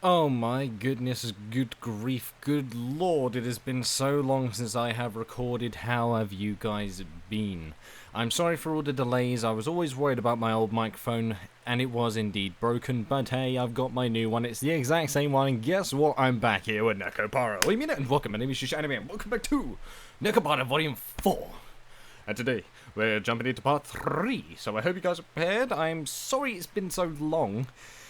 Oh my goodness, good grief, good lord, it has been so long since I have recorded. How have you guys been? I'm sorry for all the delays. I was always worried about my old microphone, and it was indeed broken, but hey, I've got my new one. It's the exact same one, and guess what? I'm back here with Nekopara. Wait a minute, and welcome, my name is Yuusha Anime, and welcome back to Nekopara Volume 4. And today, we're jumping into part 3, so I hope you guys are prepared. I'm sorry it's been so long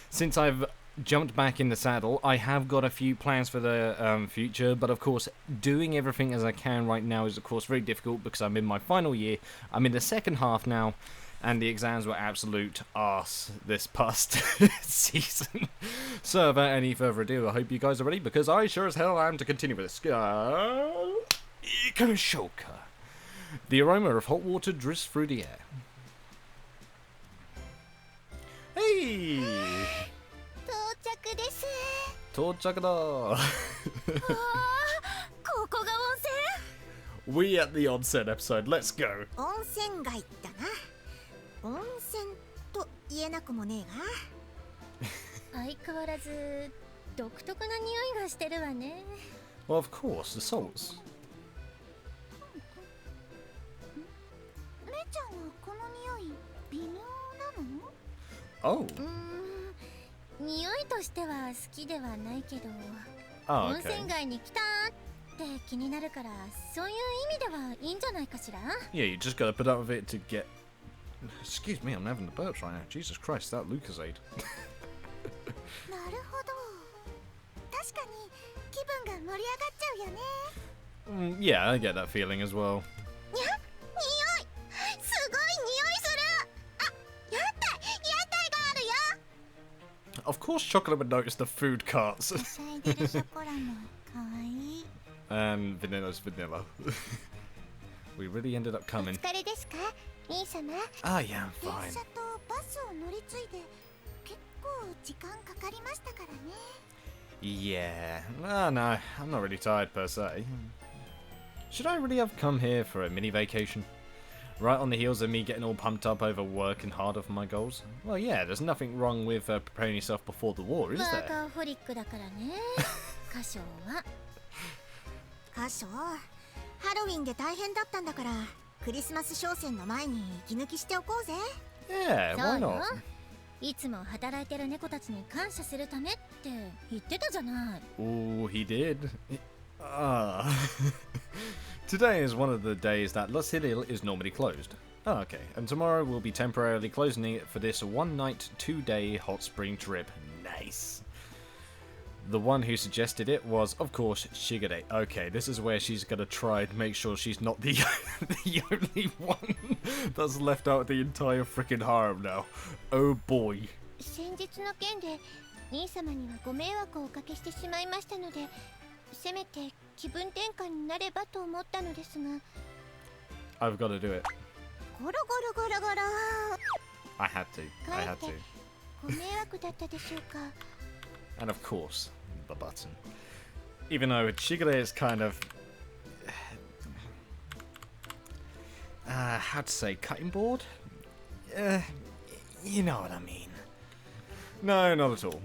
since I've jumped back in the saddle. I have got a few plans for the future, but of course doing everything as I can right now is of course very difficult because I'm in my final year. I'm in the second half now, and the exams were absolute arse this past season. So without any further ado, I hope you guys are ready, because I sure as hell am to continue with this. Ikoshoka. The aroma of hot water drifts through the air. Hey! 到着だここが温泉 We at the onsen episode, let's go. 温泉街だな。温泉と言えなくもねえが。相変わらず独特な匂いがしてるわね。Well, of course, the salts. 姉ちゃんはこの匂い微妙なの？ Oh. 匂いとしては好きではないけど、 Oh, 温 okay. 泉街に来たって気になるから、そういう意味ではいいんじゃないかしら。 Yeah, you just gotta put up with it to get... Excuse me, I'm having the burps right now. Jesus Christ, that Lucasade. なるほど。確かに気分が盛り上がっちゃうよね。Yeah, I get that feeling as well. にゃ、匂い。すごい匂いする。あ、屋台があるよ。 Of course Chocolate would notice the food carts. はしゃいでるショコラも可愛い。 And Vanilla's vanilla. We really ended up お coming. 疲れですか、兄様。 Ah, yeah, I'm 電 fine. 車とバスを乗り継いで結構時間かかりましたからね。 Yeah. Ah, no, I'm not really tired per se. Should I really have come here for a mini vacation? Right on the heels of me getting all pumped up over working harder for my goals? Well, yeah, there's nothing wrong with preparing yourself before the war, is ワー there? カーホリックだからね。歌唱は。歌唱、ハロウィンで大変だったんだから、クリスマス商戦の前に息抜きしておこうぜ。 Yeah, そ why うよ。 not? いつも働いてる猫たちに感謝するためって言ってたじゃない。 Oh, he did. Ah. Today is one of the days that Los Hilil is normally closed. Oh, okay. And tomorrow we'll be temporarily closing it for this 1 night, 2 day hot spring trip. Nice. The one who suggested it was, of course, Shigure. Okay, this is where she's gonna try and make sure she's not the, the only one that's left out the entire freaking harem now. Oh boy. 先日の件で兄様にはご迷惑をおかけしてしまいましたので、せめて気分転換になればと思ったのですが。 I've got to do it. ゴロゴロゴロゴロ。 I had to. I had to. ご迷惑だったでしょうか。 And of course, the button. Even though Shigure is kind of... how to say, cutting board? You know what I mean. No, not at all.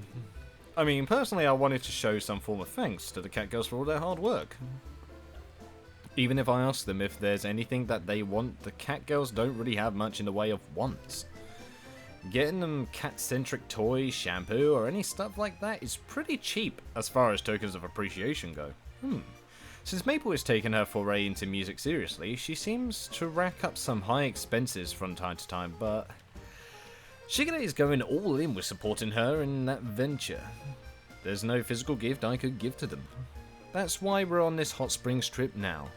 I mean, personally, I wanted to show some form of thanks to the cat girls for all their hard work. Even if I ask them if there's anything that they want, the cat girls don't really have much in the way of wants. Getting them cat-centric toys, shampoo, or any stuff like that is pretty cheap as far as tokens of appreciation go. Since Maple is taking her foray into music seriously, she seems to rack up some high expenses from time to time, but Shigure is going all in with supporting her in that venture. There's no physical gift I could give to them. That's why we're on this hot springs trip now.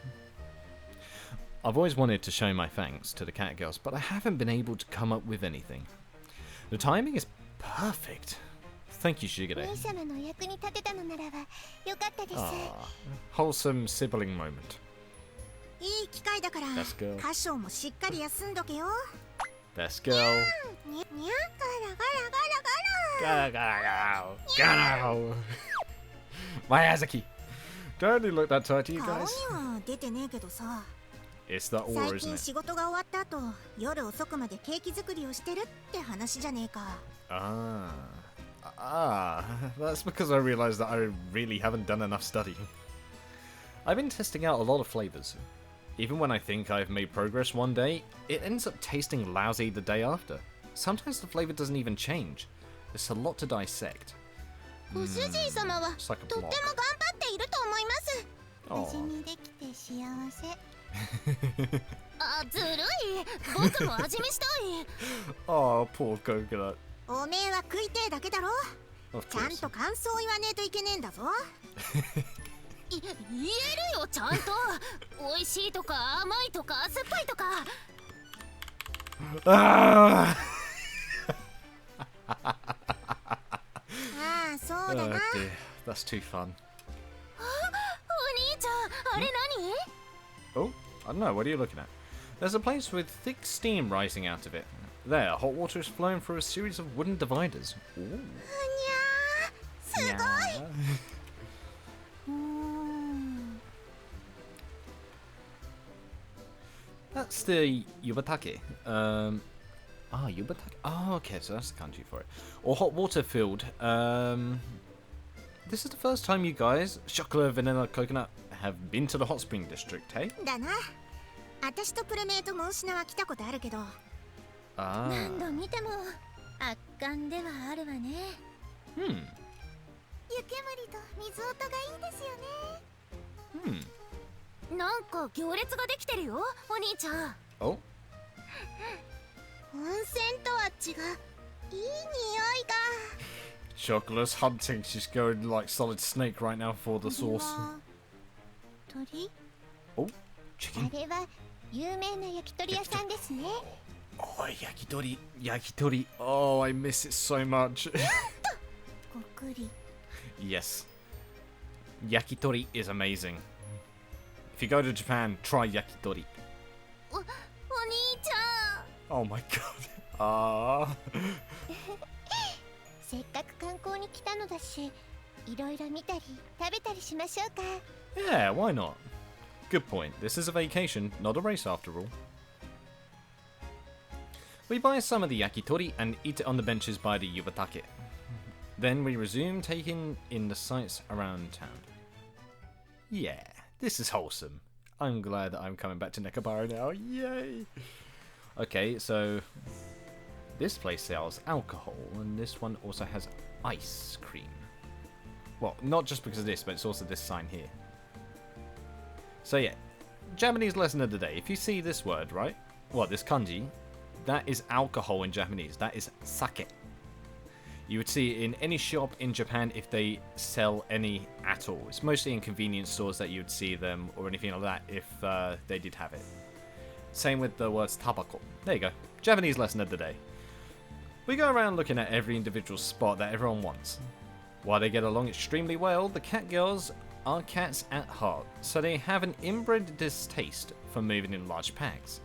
I've always wanted to show my thanks to the cat girls, but I haven't been able to come up with anything. The timing is perfect. Thank you, Shigure. 兄様の役に立てたのならばよかったです。 Wholesome sibling moment. いい機会だから Let's go. 歌唱もしっかり休んどけよ。 Let's go. にゃガラガラガラガラガラ。 Go. Miyazaki. Don't you look that tight to you 顔に guys? は出てねえけどさ。 It's that war, 最 isn't 近 it? 仕事が終わった後、夜遅くまでケーキ作りをしてるって話じゃねえか。 Ah. Ah, that's because I realized that I really haven't done enough studying. I've been testing out a lot of flavors. Even when I think I've made progress one day, it ends up tasting lousy the day after. Sometimes the flavor doesn't even change. It's a lot to dissect. ご主人様は It's like a とっても頑張 block. っていると思います。 Aw. 無事にできて幸せ。あ、ずるい。僕も味見したい。 Oh, poor coconut. おめえは食いてえだけだろ。 Of ちゃん course. と感想を言わねえといけねえんだぞ。言えるよちゃんと。美味しいとか甘いとか酸っぱいとか。 Ah! ああ、そうだ Oh な。 dear, that's too fun. お兄ちゃん、あれ何？ Oh, I don't know, what are you looking at? There's a place with thick steam rising out of it. There, hot water is flowing through a series of wooden dividers. Ooh. うにゃー、すごい。 Yeah. うーん。 That's the yubatake. Yubatake. Oh, okay, so that's the kanji for it. Or hot water filled. This is the first time you guys, chocolate, vanilla, coconut, have been to the hot spring district, hey? だな。私とプルメイとモンシナは来たことあるけど、 Ah. 何度見ても圧巻ではあるわね。 Hmm. 湯煙と水音がいいですよね。 Hmm. なんか行列ができてるよ、お兄ちゃん。 Oh. 温泉とは違う。いい匂いが。 Chocolate's hunting. She's going like solid snake right now for the これ sauce. は鳥？ Oh, chicken. あれは有名な焼き鳥屋さんですね。 Oh, yakitori. Yakitori. Oh, I miss it so much. ごくり。 Yes. Yakitori is amazing. If you go to Japan, try yakitori. お兄ちゃん。 Oh my god. Ah. せっかく観光に来たのだし、いろいろ見たり食べたりしましょうか。 Yeah, why not? Good point. This is a vacation, not a race after all. We buy some of the yakitori and eat it on the benches by the yubatake. Then we resume taking in the sights around town. Yeah, this is wholesome. I'm glad that I'm coming back to Nekopara now. Yay! Okay, so this place sells alcohol, and this one also has ice cream. Well, not just because of this, but it's also this sign here. So yeah, Japanese lesson of the day. If you see this word, right? What, this kanji? That is alcohol in Japanese. That is sake. You would see it in any shop in Japan if they sell any at all. It's mostly in convenience stores that you would see them or anything like that if they did have it. Same with the words tabako. There you go. Japanese lesson of the day. We go around looking at every individual spot that everyone wants. While they get along extremely well, the cat girls are cats at heart, so they have an inbred distaste for moving in large packs.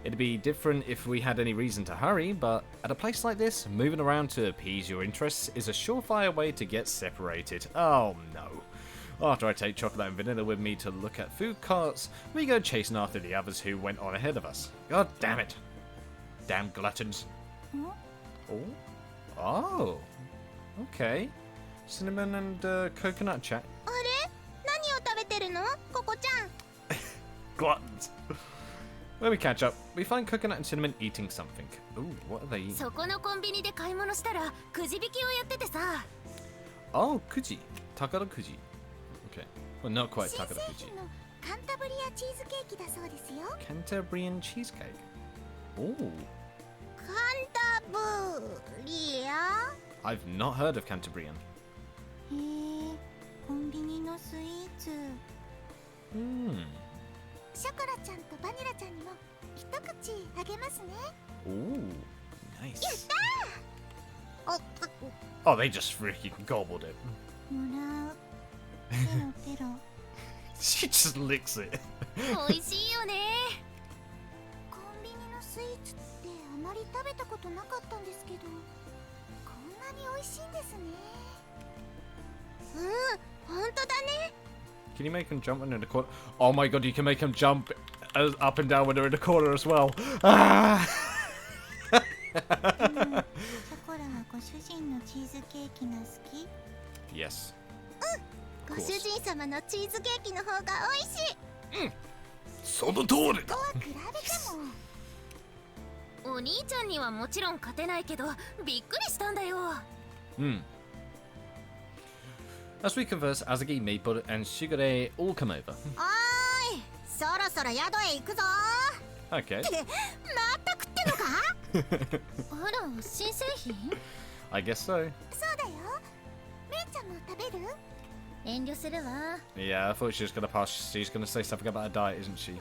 It'd be different if we had any reason to hurry, but at a place like this, moving around to appease your interests is a surefire way to get separated. Oh no. After I take chocolate and vanilla with me to look at food carts, we go chasing after the others who went on ahead of us. God damn it. Damn gluttons. Oh. Oh. Okay. Cinnamon and coconut chat. あれ？何を食べてるの？ココちゃん。 Gluttons. When we catch up, we find coconut and cinnamon eating something. Ooh, what are they eating? そこのコンビニで買い物したらくじ引きをやっててさ。 Oh, kuji. Takara kuji. Okay. Well, not quite 新 takara 製 kuji. 品のカンタブリアチーズケーキだそうですよ。 Cantabrian cheesecake. Ooh. カンタブリア？ I've not heard of Cantabrian. へえ、コンビニのスイーツ。 Hmm. ショコラちゃんとバニラちゃんにも一口あげますね。 Ooh. Nice. お、 Oh, they just freaking gobbled it. もらう。ペロペロ。 She just licks it. 美味しいよね。コンビニのスイーツってあまり食べたことなかったんですけど、こんなに美味しいんですね。本当だね。 Can you make them jump when they're in the corner? Oh my god, you can make them jump up and down when they're in the corner as well. Ah! ショコラはご主人のチーズケーキが好き？ Yes. ご主人様のチーズケーキの方が美味しい。その通りだ。とは比べても。お兄ちゃんにはもちろん勝てないけどびっくりしたんだよ。As we converse, Azuki, Maple, and Shigure all come over. おーい、そろそろ宿へ行くぞ。 Okay. ってまた食ってんのか？あら、新製品？ I guess so. そうだよ。めいちゃんも食べる？遠慮するわ。 Yeah, I thought she was gonna pass. She's gonna say something about a diet, isn't she?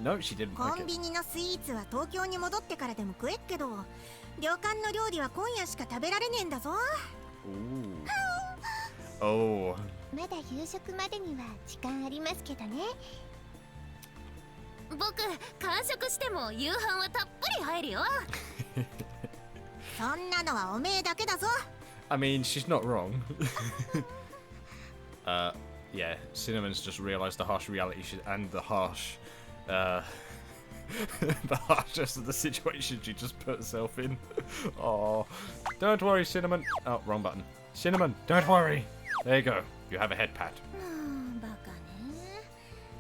No, she didn't. コン Okay. ビニのスイーツは東京に戻ってからでも食えっけど、旅館の料理は今夜しか食べられねえんだぞ。 Ooh. Oh. まだ夕食までには時間ありますけどね。僕、完食しても夕飯はたっぷり入るよ。そんなのはおめえだけだぞ。 I mean, she's not wrong. Yeah, Cinnamon's just realised the harsh reality and the harsh, the harshness of the situation she just put herself in. Oh, don't worry, Cinnamon. Oh, wrong button. Cinnamon, don't worry. There you go. You have a head pat. バカね。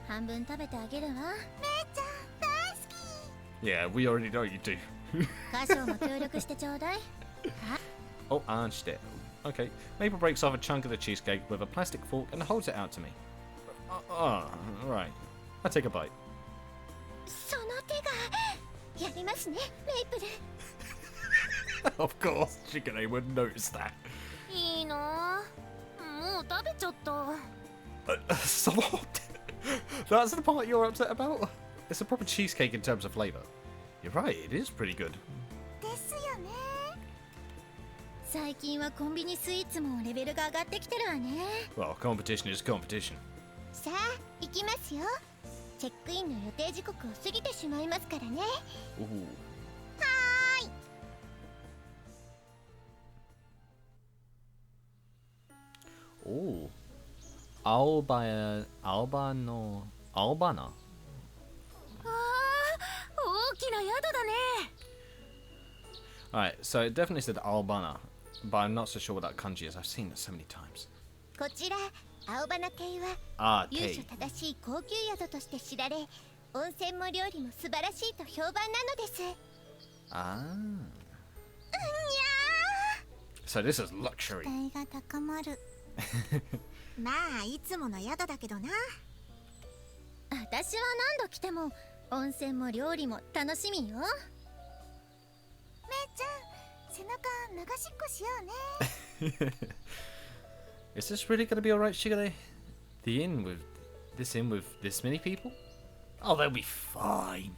半分食べてあげるわ。めいちゃん大好き。 Yeah, we already know you do. 歌唱も協力してちょうだい。Oh, and shit. Okay. Maple breaks off a chunk of the cheesecake with a plastic fork and holds it out to me. Right. I take a bite. その手がやりますね、メイプル。 Of course, Shigure would notice that. いいな。もう食べちゃった。Stop. That's the part you're upset about? It's a proper cheesecake in terms of flavour. You're right, it is pretty good. ですよね。最近はコンビニスイーツもレベルが上がってきてるわね。 Well, competition is competition. さあ、行きますよ。チェックインの予定時刻を過ぎてしまいますからね。 Ooh. はーい。 Ooh. Albana. ああ、大きな宿だね。 Alright, so it definitely said Albana, but I'm not so sure what that kanji is. I've seen it so many times. こちら青花亭は Ah, 由 Tay. 緒正しい高級宿として知られ、温泉も料理も素晴らしいと評判なのです。 Ah. いや So this is luxury. 期待が高まる。まあいつもの宿だけどな。私は何度来ても温泉も料理も楽しみよ。めいちゃん、背中流しっこしようね。 Is this really going to be alright, Shigure? The inn with this many people? Oh, they'll be fine.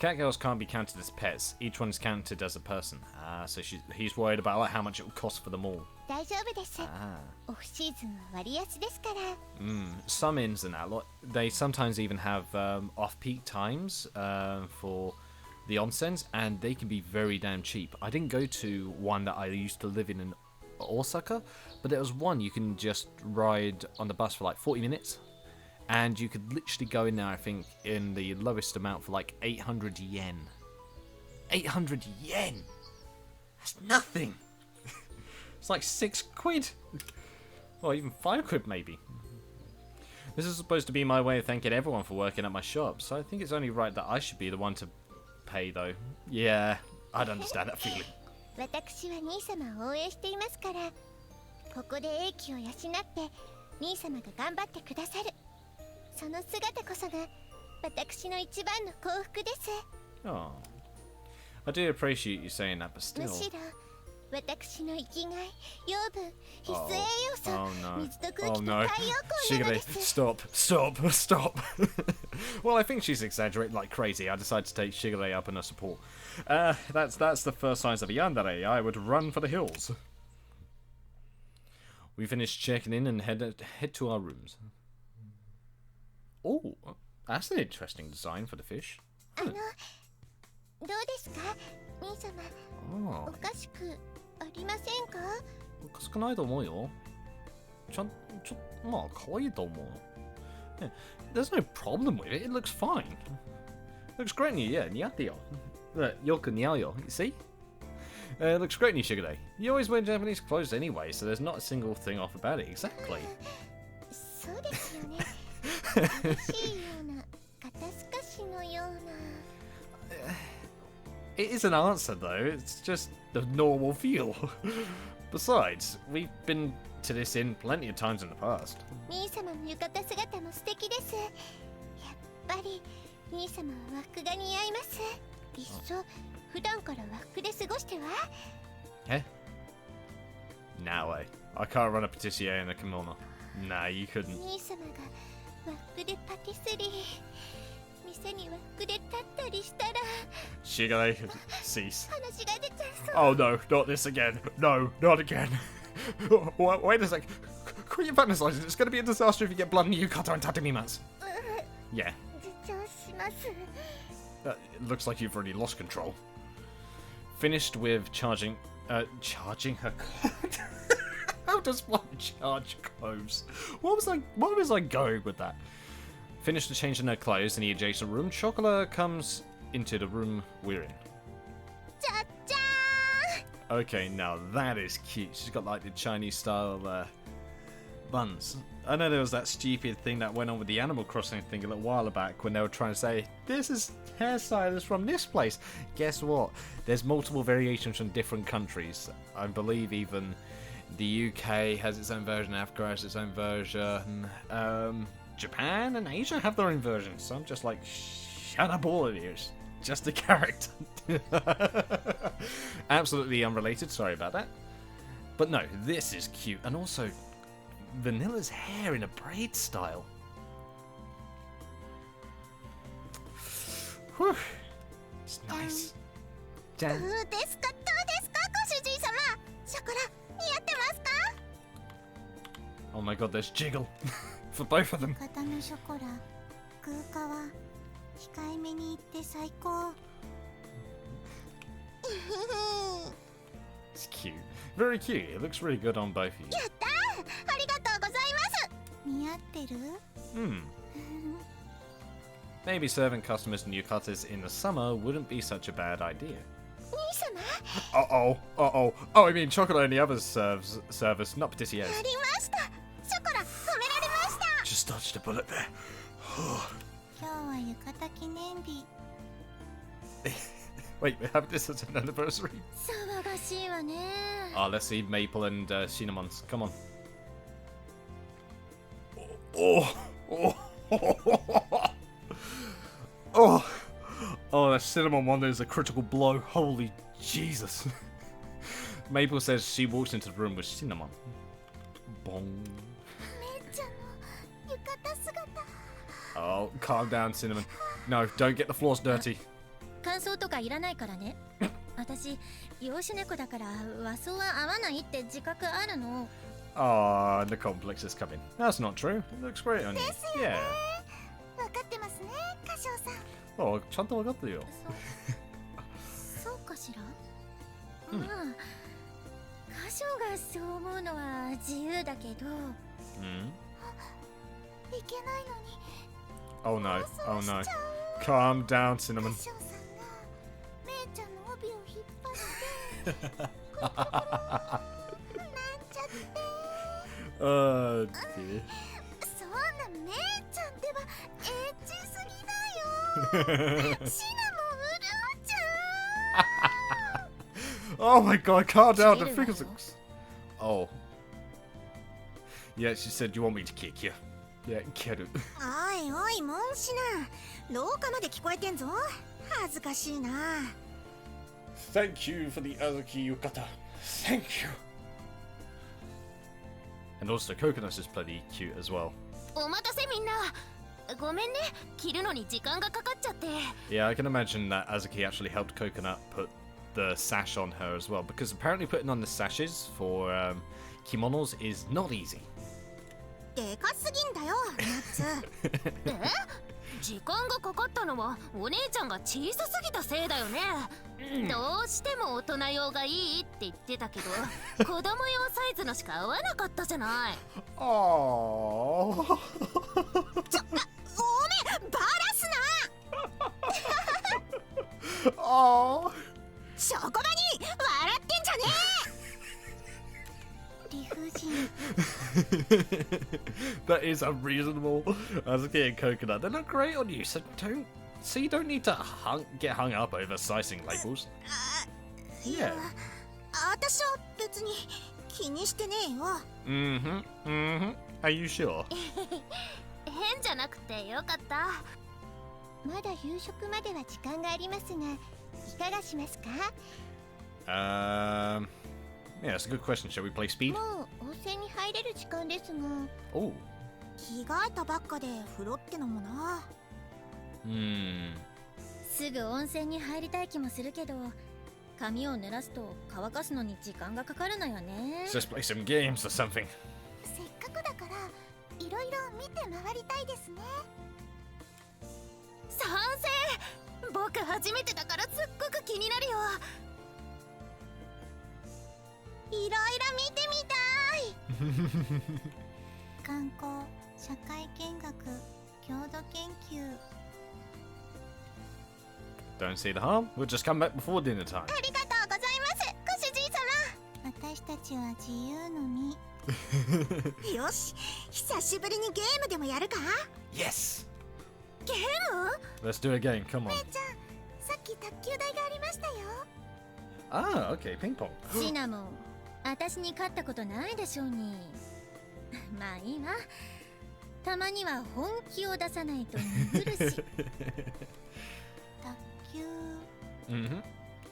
Catgirls can't be counted as pets. Each one is counted as a person. Ah, so he's worried about like, how much it will cost for them all. 大丈夫です。 Ah. オフシーズンは割安ですから。 Some inns and that lot, they sometimes even have off-peak times for the onsens, and they can be very damn cheap. I didn't go to one that I used to live in Osaka, but there was one you can just ride on the bus for like 40 minutes, and you could literally go in there, I think, in the lowest amount for like 800 yen. 800 yen! That's nothing! It's like 6 quid! Or even 5 quid maybe. This is supposed to be my way of thanking everyone for working at my shop, so I think it's only right that I should be the one to pay though. Yeah, I'd understand that feeling. 私は兄様を応援していますから、ここで英気を養って兄様が頑張ってくださる。その姿こそが私の一番の幸福です。 Oh. I do appreciate you saying that, but む still. しろ私の生きがい、養分、必須栄養素、 Oh no. 水と空 Oh 気と no. 太陽光なの Shigure, です。 stop. Well, I think she's exaggerating like crazy. I decided to take Shigure up in her support. That's the first signs of a yandere. I would run for the hills. We finished checking in and head to our rooms. Oh, that's an interesting design for the fish. どうですか、兄様。 Oh. おかしくありませんか？おかしくないと思うよ。まあ可愛いと思う。Yeah, there's no problem with it. It looks fine. Looks great on you, yeah. 似合ってよ。よく似合うよ。See? Looks great, Nishigure. You always wear Japanese clothes anyway, so there's not a single thing off about it. Exactly. そうですよね。嬉しいような、肩透かしのような。It is an answer, though. It's just the normal feel. Besides, we've been to this inn plenty of times in the past. 兄様の浴衣姿も素敵です。やっぱり兄様は和服が似合います。いっそ普段から和服で過ごしては？ Eh? Nah, way. I can't run a patissier in a kimono. Nah, you couldn't. 兄様が和服でパティスリー、店に和服で立ったりしたら Shigure, cease. 話が出ちゃいそう。 Oh no, not this again. No, not again. Wait a sec. Quit your fantasizing. It's going to be a disaster if you get blood in your yukata and tatami mats. Yeah. 自重します。 It looks like you've already lost control. Finished with charging her. How does one charge clothes? What was I going with that? Finished with changing her clothes in the adjacent room. Chocolate comes into the room we're in. じゃっじゃ Okay, now that is cute. She's got like the Chinese style buns. I know there was that stupid thing that went on with the Animal Crossing thing a little while back when they were trying to say, this is hairstyle is from this place. Guess what? There's multiple variations from different countries. I believe even the UK has its own version, Africa has its own version. Japan and Asia have their own versions. So I'm just like, shut up all of yours. Just a character. Absolutely unrelated, sorry about that. But no, this is cute. And also, Vanilla's hair in a braid style. Whew. It's nice. どうですかどうですかご主人様。ショコラ似合ってますか？ Oh my god, there's jiggle. For both of them. 方のショコラ、空化は控えめに言って最高。It's cute. Very cute. It looks really good on both of you. やったー、ありがとうございます。似合ってる？ Maybe serving customers in yukatas in the summer wouldn't be such a bad idea. 兄様？ Uh-oh. Oh, I mean, chocolate only others service, not patissiers. ありました。ショコラ褒められました。 Just dodged a bullet there. 今日は浴衣記念日。 Wait, we have this as an anniversary? 騒がしいわね。 Oh, let's see Maple and Cinnamons. Come on. Oh, that cinnamon one is a critical blow. Holy Jesus. Maple says she walks into the room with cinnamon. Bong. めっちゃの浴衣姿。 Oh, calm down, cinnamon. No, don't get the floors dirty. 感想とかいらないからね。私養子猫だから和装は合わないって自覚あるの。 Ah, the complex is coming. That's not true. It looks great on you. ですよね。 Yeah. 分かってますね、歌唱さん。 Oh, ちゃんとわかってるよ。そうかしら。まあ歌唱がそう思うのは自由だけど。いけないのに。 Oh no, oh no. Calm down, cinnamon. 歌唱さんがめいちゃんの帯を引っ張ってなんちゃって。 Oh dear. そんなめいちゃんではエッチすぎだよ。シナモンうるうちゃん。 Oh my god, calm down. The figures. Oh. Yeah, she said, you want me to kick you? Yeah, get it. おいおい、モンシナ。廊下まで聞こえてんぞ。恥ずかしいな。 Thank you for the Azuki Yukata. Thank you. And also, Coconut is plenty cute as well. お待たせみんな。ごめんね、着るのに時間がかかっちゃって。 Yeah, I can imagine that Azuki actually helped Coconut put the sash on her as well, because apparently putting on the sashes for kimonos is not easy. でかすぎんだよ、ナッツ。時間がかかったのはお姉ちゃんが小さすぎたせいだよね。どうしても大人用がいいって言ってたけど子供用サイズのしか合わなかったじゃない。Oh. おめバラすな。 Oh. 職場に笑って That is unreasonable. I was getting coconut. They look great on you, so you don't need to get hung up over sizing labels. いや、私は別に気にしてねえよ。Are you sure? 変じゃなくてよかった。まだ夕食までは時間がありますが、いかがしますか？ Yeah, that's a good question. Shall we play speed? もう温泉に入れる時間ですが。Oh. 着替えたばっかで風呂ってのもな。すぐ温泉に入りたい気もするけど、髪を濡らすと乾かすのに時間がかかるのよね。Let's play some games or something. せっかくだからいろいろ見て回りたいですね。賛成。僕初めてだからすっごく気になるよ。いろいろ見てみたい。観光、社会見学、郷土研究。Don't see the harm. We'll just come back before dinner time. ありがとうございます、ご主人様。私たちは自由の身。よし、久しぶりにゲームでもやるか？ Yes. ゲーム？ Let's do a game. Come on. 姉ちゃん、さっき卓球台がありましたよ。Ah, okay. Ping pong. シナモン、私に勝ったことないでしょうに。まあいいわ。たまには本気を出さないと鈍るし。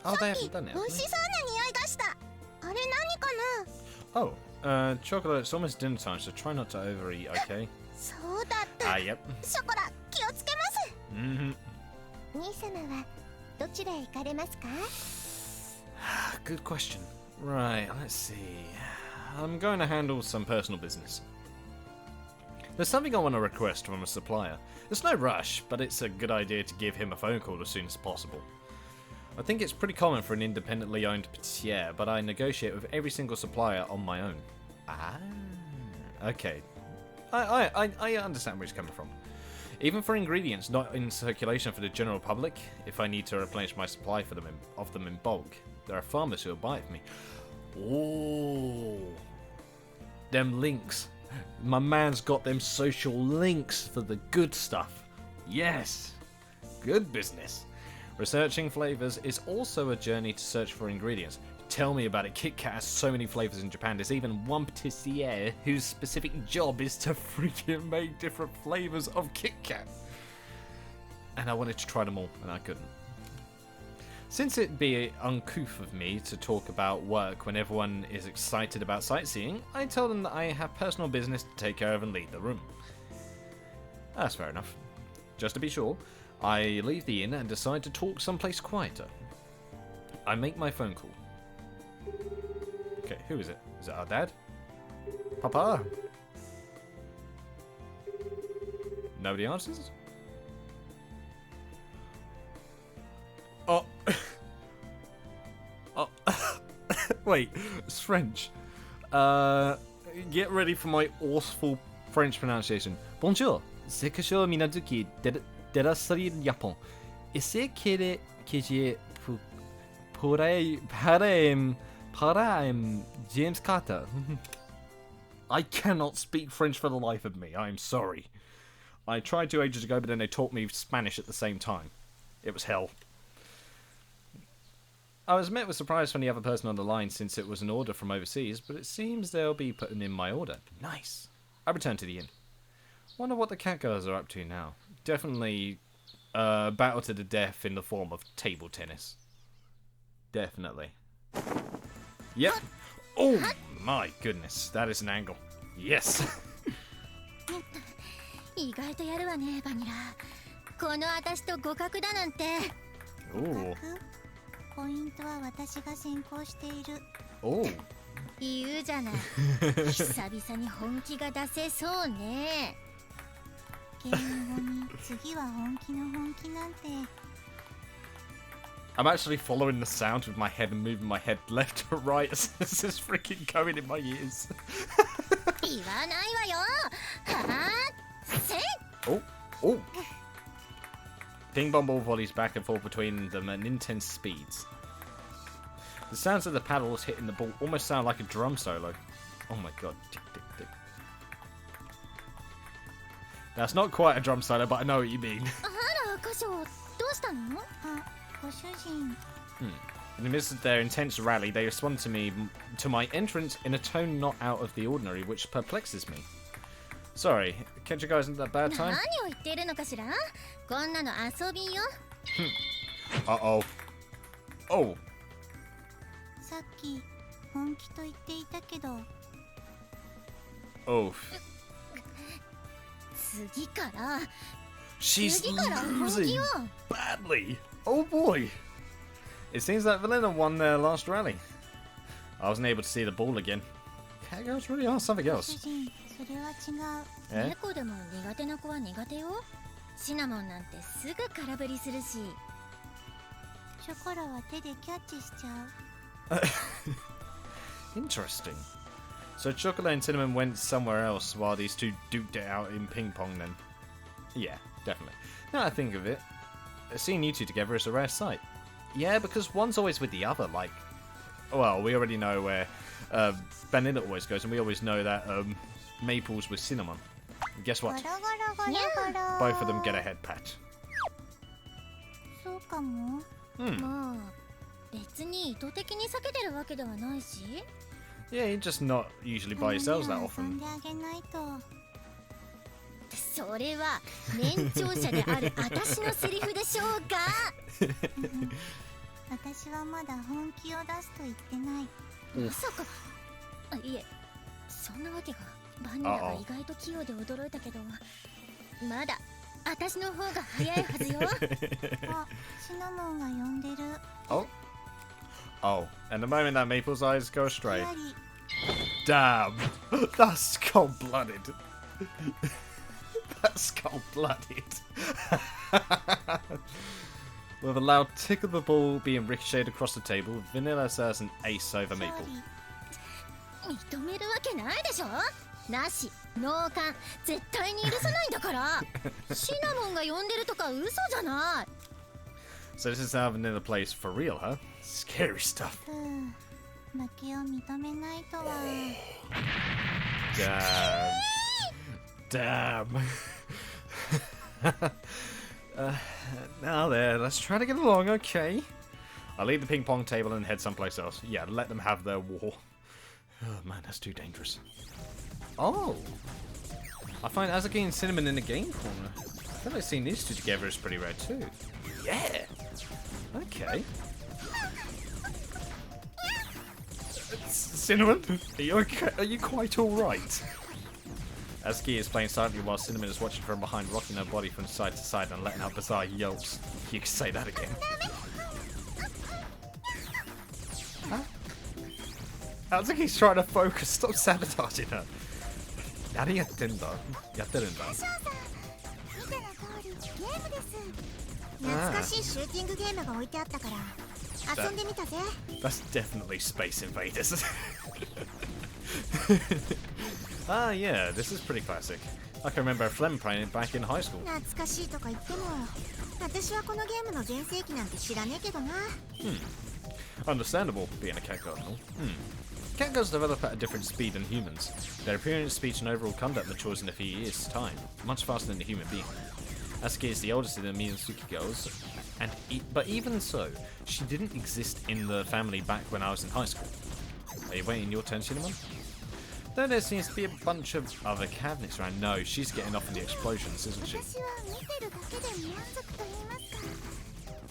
Oh, they さっき haven't done it. 美味しそうな匂いがした。あれ何かな？ Oh, chocolate. It's almost dinner time, so try not to overeat. Okay. そうだった。 Yep. ショコラ、気をつけます。 Mm-hmm. 兄様はどちらへ行かれますか？ Good question. Right. Let's see. I'm going to handle some personal business. There's something I want to request from a supplier. There's no rush, but it's a good idea to give him a phone call as soon as possible. I think it's pretty common for an independently owned patissier, but I negotiate with every single supplier on my own. Ah, okay. I understand where he's coming from. Even for ingredients not in circulation for the general public, if I need to replenish my supply of them in bulk, there are farmers who will buy it for me. Oh, them links. My man's got them social links for the good stuff. Yes, good business. Researching flavors is also a journey to search for ingredients. Tell me about it. Kit Kat has so many flavors in Japan. There's even one patissier whose specific job is to freaking make different flavors of Kit Kat. And I wanted to try them all, and I couldn't. Since it'd be uncouth of me to talk about work when everyone is excited about sightseeing, I tell them that I have personal business to take care of and leave the room. That's fair enough. Just to be sure, I leave the inn and decide to talk someplace quieter. I make my phone call. Okay, who is it? Is it our dad? Papa? Nobody answers? Oh. Oh. Wait, it's French. Get ready for my awful French pronunciation. Bonjour, c'est que je Minazuki de la série Japon. Essayez que j'ai para James Carter. I cannot speak French for the life of me. I am sorry. I tried 2 ages ago, but then they taught me Spanish at the same time. It was hell. I was met with surprise from the other person on the line since it was an order from overseas, but it seems they'll be putting in my order. Nice. I return to the inn. Wonder what the cat girls are up to now. Definitely battle to the death in the form of table tennis. Definitely. Yep. Oh my goodness, that is an angle. Yes. 意外とやるわね、バニラ。この私と互角だなんて。Ooh. ポイントは私が先行している。Oh. 言うじゃない。久々に本気が出せそうね。ゲーム後に次は本気の本気なんて。I'm actually following the sound with my head and moving my head left to right as this is freaking going in my ears. 言わないわよ。はあ、せい。 Oh, oh. Ping pong ball volleys back and forth between them at intense speeds. The sounds of the paddles hitting the ball almost sound like a drum solo. Oh my god. Tick, tick, tick. That's not quite a drum solo, but I know what you mean. あら歌唱どうしたの？あ、ご主人。 In the midst of their intense rally, they respond to my entrance in a tone not out of the ordinary, which perplexes me. Sorry, catch you guys at that bad 何 time? を言ってるのかしら？こんなの遊びよ。 Uh-oh. Oh. さっき本気と言っていたけど。 Oh. 次から She's 次から本 losing 気よ。 badly. Oh boy. It seems like Valena won their last rally. I wasn't able to see the ball again. Catgirls really are something 主 else. 人、それは違う。 Eh? 猫でも苦手な子は苦手よ。シナモンなんてすぐ空振りするし。ショコラは手でキャッチしちゃう。 Interesting. So Chocolate and Cinnamon went somewhere else while these two duked it out in ping pong then. Yeah, definitely. Now I think of it, seeing you two together is a rare sight. Yeah, because one's always with the other, like... Well, we already know where Vanilla always goes, and we always know that Maple's with Cinnamon. And guess ゴ what? ロゴロゴロゴロ。 Both of them get a head pat. そうかも。 Hmm. まあ別に意図的に避けてるわけではないし。 Yeah, you're just not usually by yourselves that 遊ん often. であげないと。それは年長者である私のセリフでしょうが。私はまだ本気を出すと言ってない。まさか。あ、いえ、そんなわけが。バニラが意外と器用で驚いたけど、まだ私の方が早いはずよ。あ、シナモンが呼んでる。 Oh. Oh, and the moment that Maple's eyes go ひ straight. らり。 Damn! That's cold-blooded. That's cold-blooded. With a loud tick of the ball being ricocheted across the table, Vanilla says an ace over ひら Maple. り。認めるわけないでしょ。なし、脳幹、絶対に許さないんだから。シナモンが呼んでるとか嘘じゃない。 So this is how Vanilla plays for real, huh? Scary stuff. 負けを認めないとは。 Damn. Now there, let's try to get along, okay? I'll leave the ping pong table and head someplace else. Yeah, let them have their war. Oh man, that's too dangerous. Oh! I find Azuki and Cinnamon in the game corner. I feel like seeing these two together is pretty rare too. Yeah! Okay. Cinnamon, are you okay? Are you quite alright? Azuki is playing silently while Cinnamon is watching from behind, rocking her body from side to side and letting out bizarre yelps. You can say that again. Huh? Azuki's trying to focus. Stop sabotaging her. 何やってんだ? やってるんだ。見たの通りゲームです。懐かしいシューティングゲームが置いてあったから遊んでみたぜ。 That's definitely Space Invaders. Ah, yeah, this is pretty classic. I can remember Flem playing it back in high school. 懐かしいとか言っても、私はこのゲームの全盛期なんて知らねえけどな。Understandable, being a cat girl. Catgirls develop at a different speed than humans. Their appearance, speech, and overall conduct matures in a few years' time, much faster than a human being. Asuka is the oldest of the Miyazaki girls, but even so, she didn't exist in the family back when I was in high school. Are you waiting your turn, Cinnamon? Though there seems to be a bunch of other cabinets around. No, she's getting off in the explosions, isn't she? 私は見てるだけで満足と言いますか。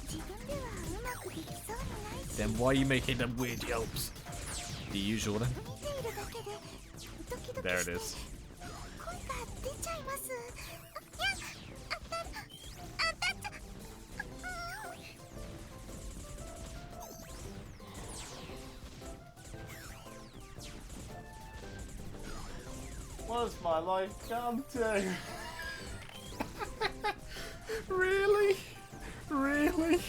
自分ではうまくできそうにないし。 Then why are you making them weird yelps? The usual then. 見ているだけでドキドキ There して it is. 声が出ちゃいます。いや、当たっちゃ。What's my life come to? Really? Really?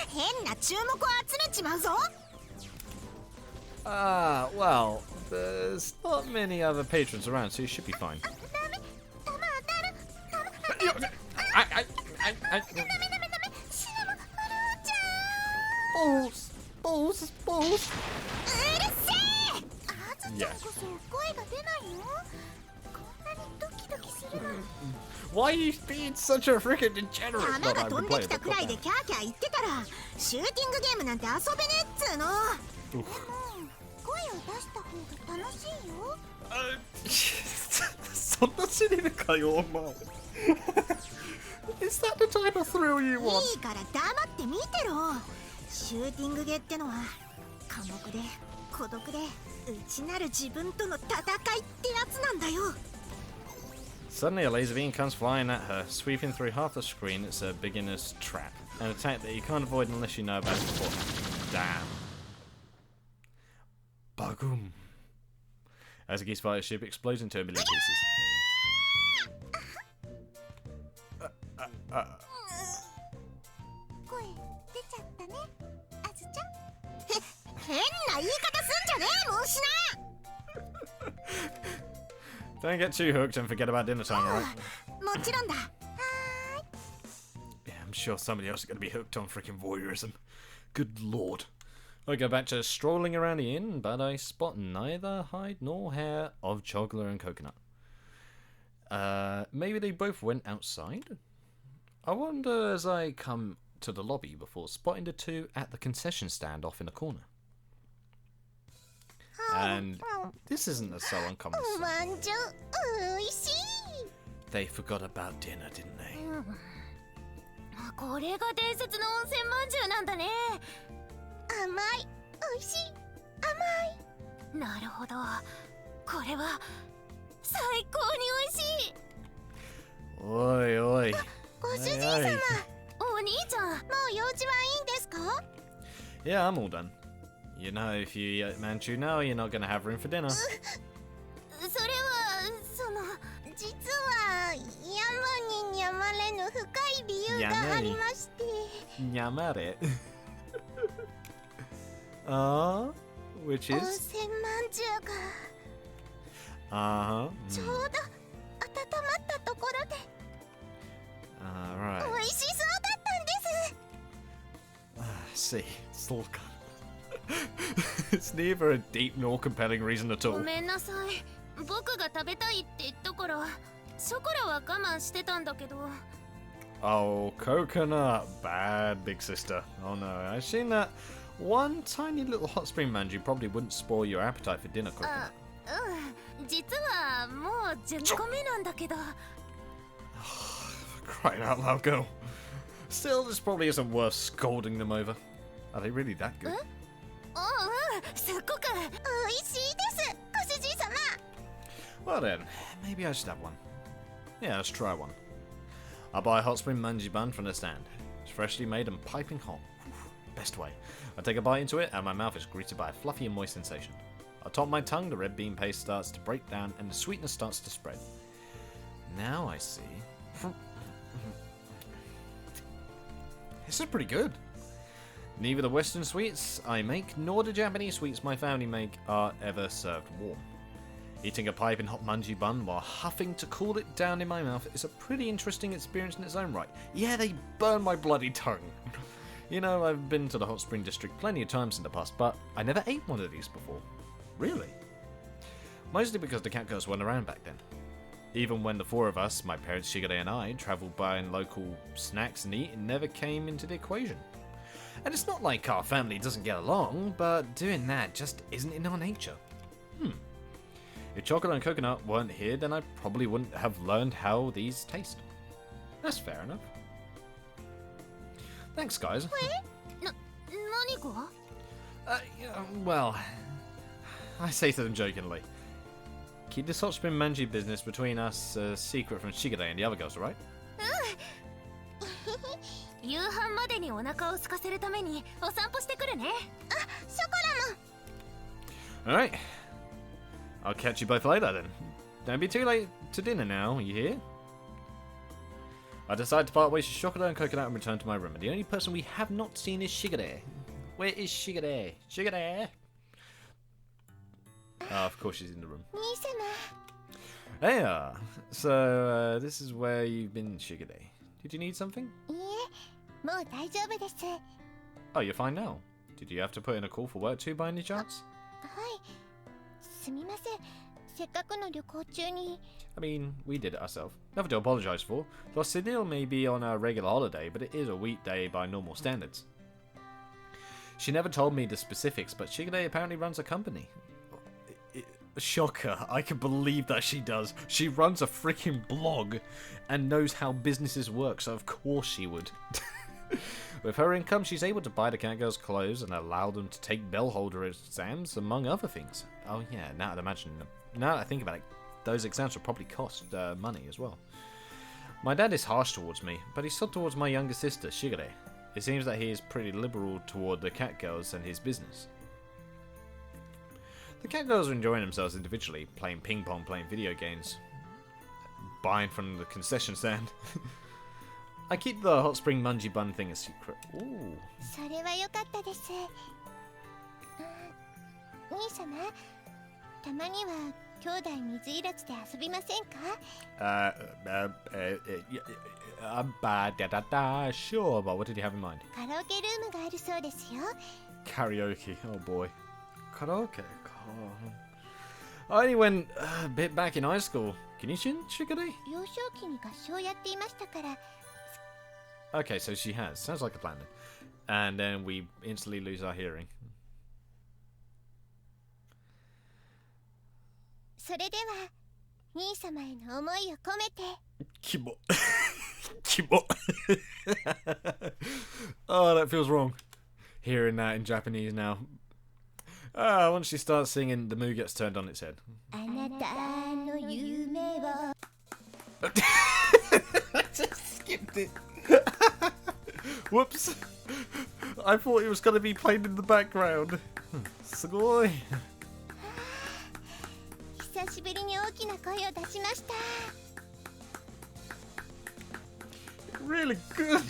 変な注目を集めちまうぞ。 Ah, well, there's not many other patrons around, so you should be fine. ダメ、弾当たる。シナモン、フルーちゃん。 Balls! Balls! Balls! うるせえ。あずちゃんこそ声が出ないの？こんなにドキドキするの。 Why are you being such a freaking degenerate? 弾が飛んできたくらいでキャーキャー言ってたらシューティングゲームなんて遊べねえっつーの。でも声を出した方が楽しいよ。そんなシリルかよ、お前。Is that the type of thrill you want? いいから黙って見てろ。シューティングゲーってのは寡黙で孤独で内なる自分との戦いってやつなんだよ。 Suddenly, a laser beam comes flying at her, sweeping through half the screen. It's a beginner's trap, an attack that you can't avoid unless you know about it before. Damn. Bagoom. As a fighter ship explodes into a million pieces. 声出ちゃったね、あずちゃん。変な言い方すんじゃねえ、もうしな。 Don't get too hooked and forget about dinner time, alright? もちろんだ。 Yeah, I'm sure somebody else is going to be hooked on freaking voyeurism. Good lord. I go back to strolling around the inn, but I spot neither hide nor hair of chocolate and coconut. Maybe they both went outside? I wonder as I come to the lobby before spotting the two at the concession stand off in the corner. And this isn't so uncommon. おまんじゅう、おいしい。 They forgot about dinner, didn't they? これが伝説の温泉まんじゅうなんだね。甘い、おいしい、甘い。なるほど、これは最高に美味しい。おいおい。ご主人様、お兄ちゃん、もう用事はいいんですか？ Yeah, I'm all done. You know, if you eat Manchu now, you're not going to have room for dinner. それは実は山ににゃまれぬ深い理由がありまして。 Nyamare. Which 温 is? 泉まんじゅうが Uh-huh. ちょうど温まったところで Alright. 美味しそうだったんです。 See, Stalker. It's neither a deep nor compelling reason at ご all. めんなさい、僕が食べたいって言ったからショコラは我慢してたんだけど。 Oh, coconut. Bad, big sister. Oh no, I've seen that. One tiny little hot spring manju probably wouldn't spoil your appetite for dinner, coconut. 実はもう10個目なんだけど。 Crying out loud, girl. Still, this probably isn't worth scolding them over. Are they really that good? すっごく。美味しいです、ご主人様。 Well then, maybe I should have one. Yeah, let's try one. I'll buy a hot spring manji bun from the stand. It's freshly made and piping hot. Best way. I take a bite into it and my mouth is greeted by a fluffy and moist sensation. Atop my tongue, the red bean paste starts to break down and the sweetness starts to spread. Now I see. This is pretty good. Neither the Western sweets I make nor the Japanese sweets my family make are ever served warm. Eating a piping hot manji bun while huffing to cool it down in my mouth is a pretty interesting experience in its own right. Yeah, they burn my bloody tongue. You know, I've been to the hot spring district plenty of times in the past, but I never ate one of these before. Really? Mostly because the cat girls weren't around back then. Even when the four of us, my parents Shigure and I, travelled buying local snacks and eating never came into the equation. And it's not like our family doesn't get along, but doing that just isn't in our nature. If chocolate and coconut weren't here, then I probably wouldn't have learned how these taste. That's fair enough. Thanks, guys. 何が？ Well, I say to them jokingly. Keep this hot spring manji business between us a secret from Shigure and the other girls, alright? 夕飯までにお腹を空かせるためにお散歩してくるね。ショコラも。 Alright. I'll catch you both later then. Don't be too late to dinner now, you hear? I decide to part ways with chocolate and coconut and return to my room. And the only person we have not seen is Shigure. Where is Shigure? Shigure! Of course she's in the room. 兄様。 Hey, so this is where you've been, Shigure. Did you need something? いいえ、もう大丈夫です。は Oh, you're fine now. Did you have to put in a call for work too by any chance? い。すみません。せっかくの旅行中に。 I mean, we did it ourselves. Nothing to apologise for. Though Sunil may be on a regular holiday, but it is a weekday by normal standards. She never told me the specifics, but Shigure apparently runs a company. Shocker, I can believe that she does. She runs a freaking blog and knows how businesses work, so of course she would. With her income, she's able to buy the catgirls clothes and allow them to take bellholder exams, among other things. Oh yeah, now that I think about it, those exams will probably cost money as well. My dad is harsh towards me, but he's soft towards my younger sister, Shigure. It seems that he is pretty liberal toward the catgirls and his business. The catgirls are enjoying themselves individually, playing ping pong, playing video games, buying from the concession stand. I keep the hot spring mungie bun thing a secret. Ooh. それは良かったです。兄様、たまには兄弟水入らずで遊びませんか？ Sure, but what did you have in mind? カラオケルームがあるそうですよ。 Karaoke, oh boy. Karaoke? I only went a bit back in high school. Can you sing, Shigure? 幼少期に合唱をやっていましたから。 Okay, so she has. Sounds like a plan then. And then we instantly lose our hearing. それでは兄様への思いを込めて。 Kibo. Kibo. Oh, that feels wrong. Hearing that in Japanese now. Once she starts singing, the mood gets turned on its head. あなたの夢を I just skipped it. Whoops. I thought it was going to be played in the background. Sugoi. 久しぶりに大きな声を出しました。 Really good.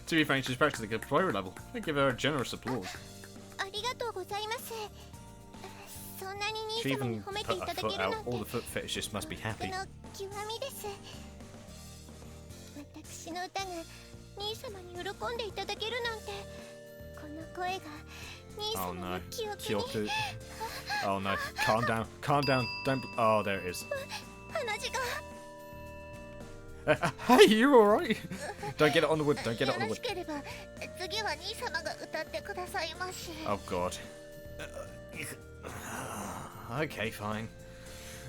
To be frank, she's practically a pro level. I give her a generous applause. ありがとうございます。そんなに She 兄様に even 褒めて put い her ただ foot ける out. なんて All the foot fetishists must be 極 happy. みです。私の歌が兄様に喜んでいただけるなんて、この声が兄 Oh 様 no. の記憶に Kyoku. Oh no. Calm down. Calm down. Don't. Oh, there it is. 鼻血が。 Hey, you alright? Don't get it on the wood. Don't get it on the よろ wood. しければ次は兄様が歌ってくださいまし。 Oh god. Okay, fine.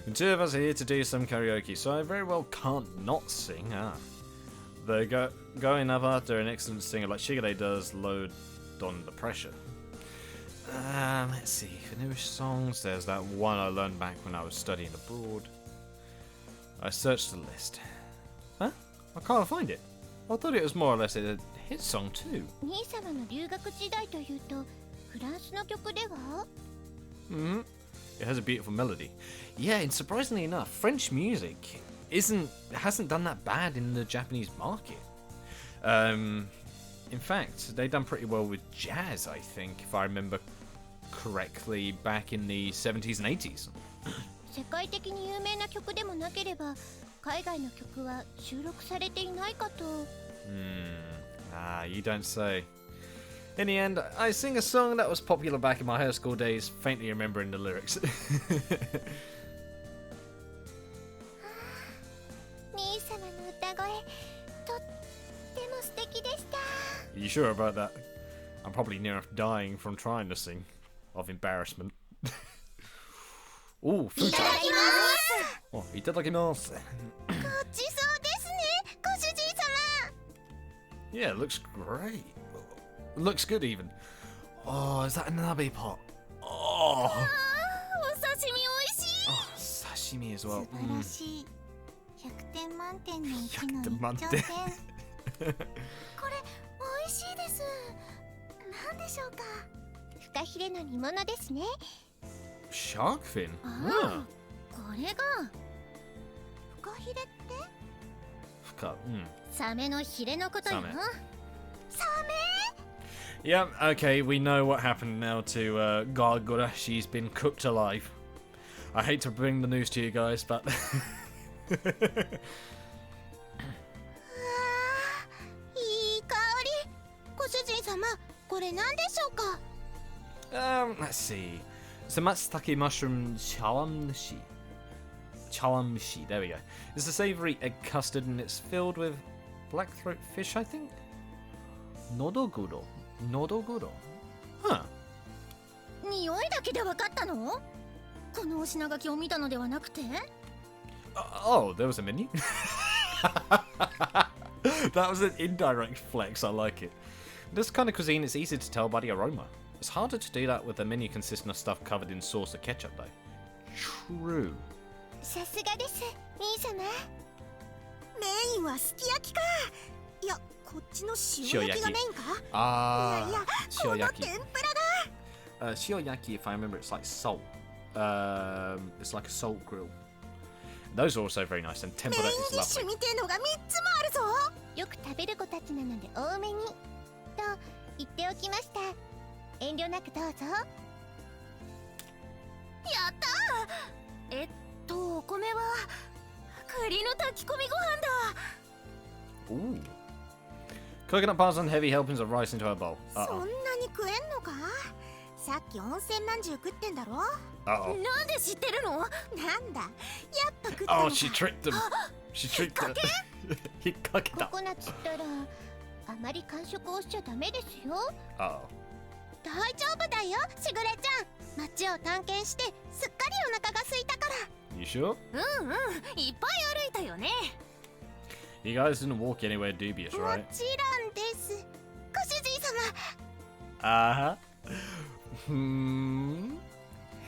The two of us are here to do some karaoke, so I very well can't not sing. The going up after an excellent singer like Shigure does load on the pressure. Let's see. For new songs, there's that one I learned back when I was studying abroad. I searched the list. Huh? I can't find it. I thought it was more or less a hit song too. 兄様の留学時代というとフランスの曲では？ Hmm. It has a beautiful melody. Yeah, and surprisingly enough, French music hasn't done that bad in the Japanese market. In fact, they've done pretty well with jazz, I think, if I remember correctly, back in the 70s and 80s. 世界的に有名な曲でもなければ海外の曲は収録されていないかと。 You don't say. In the end, I sing a song that was popular back in my high school days, faintly remembering the lyrics. 兄様の歌声とっても素敵でした。 You sure about that? I'm probably near enough dying from trying to sing, of embarrassment. Ooh, food いただ time. きます。 Oh, itadakimasu. ごちそうですね、ご主人様。 Yeah, it looks great. It looks good even. Oh, is that a nabe pot? Oh, お刺身おいしい。 oh sashimi as well. 素晴らしい。100点満点のうちの100点満点。1点。これ美味しいです。何でしょうか。フカヒレの煮物ですね。 Shark fin. ああ、これがフカヒレって？ Fuck. サメのヒレのことよ。サメ。サメ？ Yeah, okay, we know what happened now to Gargura. She's been cooked alive. I hate to bring the news to you guys, but... いい香り。ご主人様、これ何でしょうか？ let's see. It's the matsutake mushroom chawanmushi. Chawanmushi, there we go. It's a savoury egg custard and it's filled with blackthroat fish, I think? Nodoguro. Nodoguro. Huh. 匂いだけで分かったの？このお品書きを見たのではなくて？ Oh, there was a menu? That was an indirect flex, I like it. This kind of cuisine is easy to tell by the aroma. It's harder to do that with a menu consisting of stuff covered in sauce or ketchup, though. True. さすがです兄様。メインはすき焼きか。いや、こっちの塩焼きがメインか。Ah, いやいや、この天ぷらが。Shioyaki, if I remember, it's like salt. It's like a salt grill. Those are also very nice, and メイ tempura ン is ディッシュ lovely. みてえのが3つもあるぞ。よく食べる子たちなので多めにと言っておきました。遠慮なくどうぞ。やったー。お米は栗の炊き込みご飯だ。 Ooh. Coconut piles and heavy helpings of rice into her bowl. そん Uh-oh. なに食えんのか。さっき温泉まんじゅう食ってんだろ。 Uh-oh. なんで知ってるの？なんだ、やっぱ食ったの Oh, か。 she tricked them. She tricked them. 引っ掛けコた。コナッツったらあまり完食をしちゃダメですよ。 Uh-oh. 大丈夫だよしぐれちゃん。街を探検してすっかりお腹が空いたから。 You sure? うんうん、いっぱい歩いたよね。You guys didn't walk anywhere dubious, も right? ちろんです。ご主人様。 Uh-huh.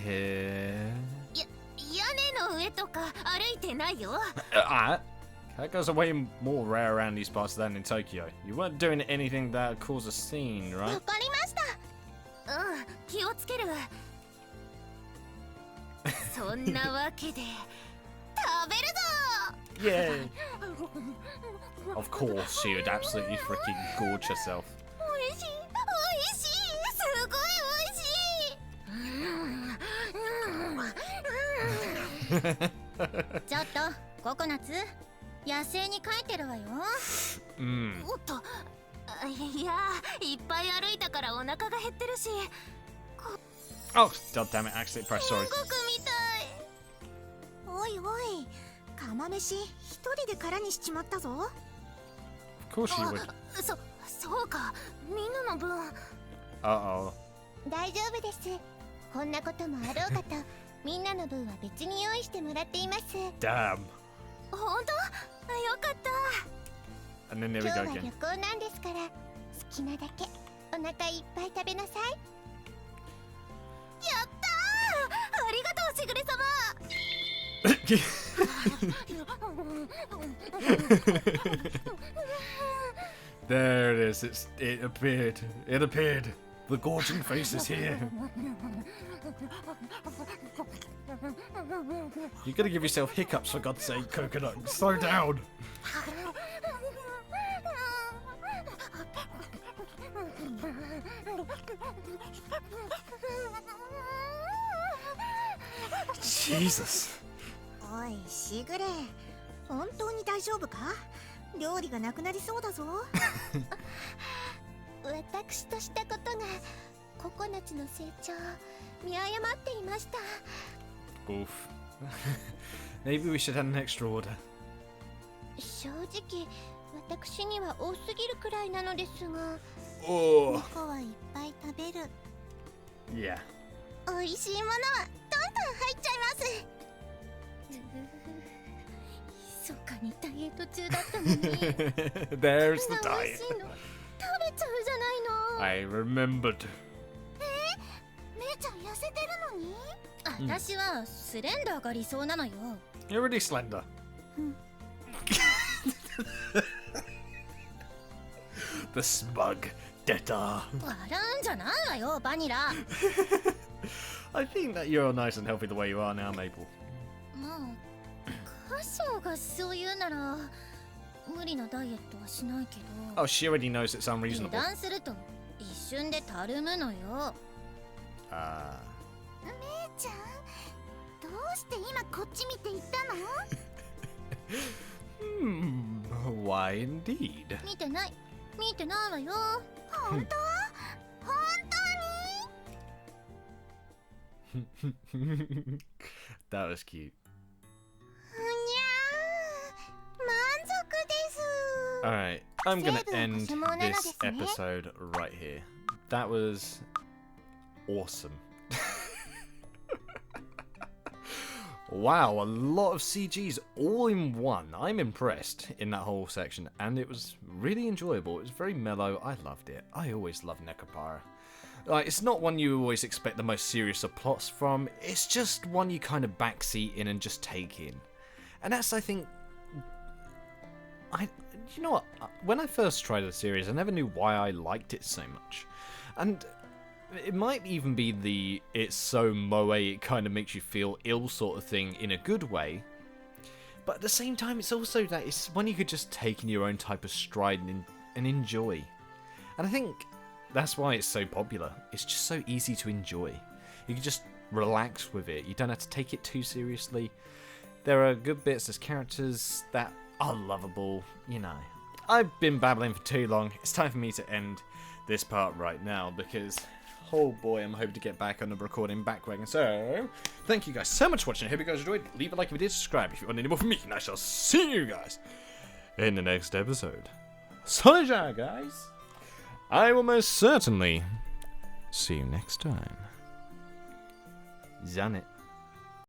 Here. 屋根の上とか歩いてないよ。That goes way more rare around these parts than in Tokyo. You weren't doing anything that caused a scene, わ right? かりました。うん、気をつける。そんなわけで食べるぞ。 Yay! Of course, she would absolutely freaking gorge herself. おいしい、おいしい、すごいおいしい。ちょっとココナッツ、野生に帰ってるわよ。Mm. おっと、いや、いっぱい歩いたからお腹が減ってるし。 Oh, god damn it, accidentally pressed sorry. 天国みたい。おいおい、釜飯一人で空にしちまったぞ。 Of course she would. そうか、みんなの分。 Uh-oh. 大丈夫です。こんなこともあろうかとみんなの分は別に用意してもらっています。 Damn. 本当？よかった。 And then there 今 we 日 go は旅 again. 行なんですから好きなだけお腹いっぱい食べなさい。やったー！ありがとう、しぐれ様。 There it is. It appeared. It appeared. The gorging face is here. You're gonna give yourself hiccups for God's sake, Coconut. Slow down. Jesus. おい、しぐれ、本当に大丈夫か。料理がなくなりそうだぞ。私としたことがココナッツの成長を見誤っていました。 Oof. Maybe we should have an extra order. 正直私には多すぎるくらいなのですが。 Oh. 猫はいっぱい食べる。 Yeah. 美味しいものはどんどん入っちゃいます。密かにダイエット中だったのに。 There's the 美味 diet. しいの食べちゃうじゃないの。 I remembered. 姉ちゃん痩せてるのに。私はスレンダーが理想なのよ。 You're already slender. The smug debtor. 笑うんじゃないわよ、バニラ。 I think that you're nice and healthy the way you are now, Maple. まあ、歌唱がそう言うなら無理なダイエットはしないけど。 Oh, she already knows it's 油 unreasonable. 断すると一瞬でたるむのよ。姉ちゃんどうして今こっち見て言ったの。Why indeed? 見てないわよ。本当？本当 That was cute. にゃー満足です Alright, I'm gonna end 成分は不毛なのですね。 this episode right here. That was awesome. Wow, a lot of CGs all in one. I'm impressed in that whole section, and it was really enjoyable. It was very mellow. I loved it. I always love Nekopara. Like, it's not one you always expect the most serious of plots from. It's just one you kind of backseat in and just take in. And that's, I think... You know what? When I first tried the series, I never knew why I liked it so much. And it might even be the it's so moe it kind of makes you feel ill sort of thing in a good way. But at the same time, it's also that it's one you could just take in your own type of stride and enjoy. And I think that's why it's so popular. It's just so easy to enjoy. You can just relax with it. You don't have to take it too seriously. There are good bits, there's characters that are lovable, you know. I've been babbling for too long. It's time for me to end this part right now because, oh boy, I'm hoping to get back on the recording backwagon. So, thank you guys so much for watching. I hope you guys enjoyed. Leave a like if you did, subscribe if you want any more from me, and I shall see you guys in the next episode. So, guys, I will most certainly see you next time. Janet.